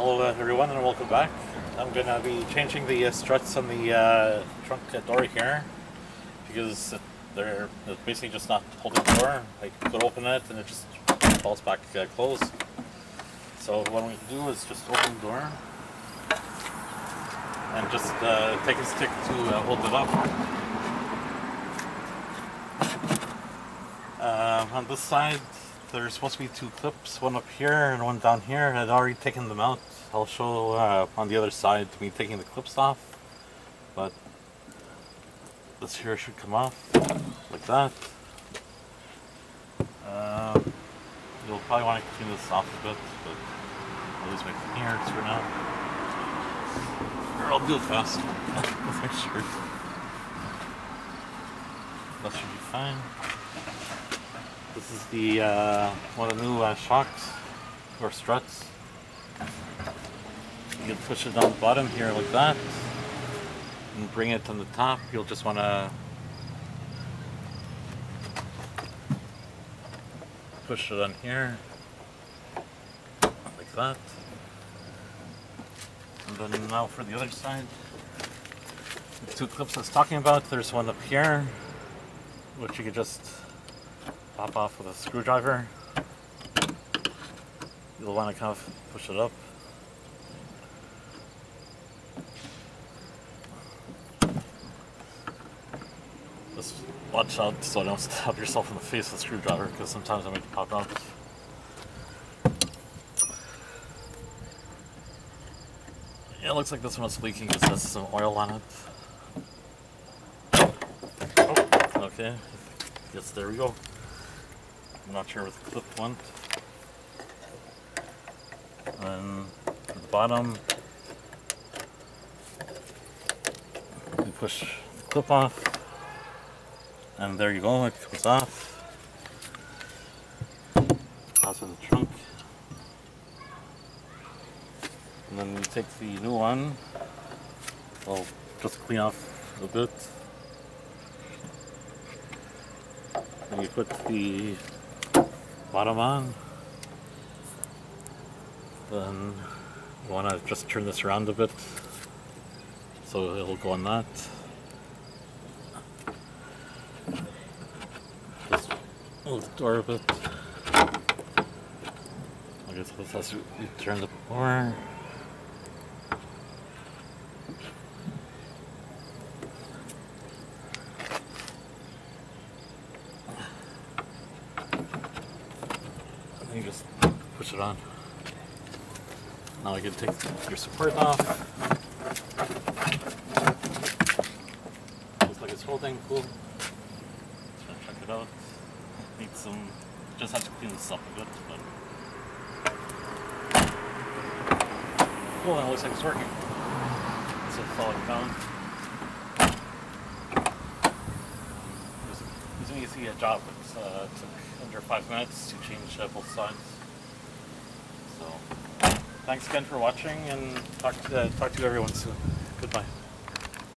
Hello everyone and welcome back. I'm going to be changing the struts on the trunk door here because they're basically just not holding the door. I could open it and it just falls back closed. So what we do is just open the door and just take a stick to hold it up. On this side there's supposed to be two clips, one up here and one down here. I'd already taken them out. I'll show on the other side me taking the clips off, but this here should come off like that. You'll probably want to clean this off a bit, but I'll use my finger for now. Or I'll do it fast with my shirt. That should be fine. This is the one of the new shocks or struts. You can push it down the bottom here like that and bring it on the top. You'll just want to push it on here like that. And then now for the other side, the two clips I was talking about, there's one up here which you could just pop off with a screwdriver. You'll want to kind of push it up. Just watch out so I don't stab yourself in the face with a screwdriver, because sometimes I make it pop out. Yeah, it looks like this one's leaking because there's some oil on it. Oh, okay. Yes, there we go. I'm not sure where the clip went. And at the bottom, you push the clip off, and there you go, it comes off. Out of the trunk. And then you take the new one, I'll just clean off a bit. And you put the bottom on. Then you want to just turn this around a bit so it'll go on that. Just move the door a bit. I guess this has to be turned up more. And you just push it on. Now I can take your support off. Looks like it's holding, cool. Let's try to check it out. Need some, just have to clean this up a bit, but cool, and it looks like it's working. So it's falling down. It was an easy job. It took under 5 minutes to change both sides. So thanks again for watching, and talk to everyone soon. Goodbye.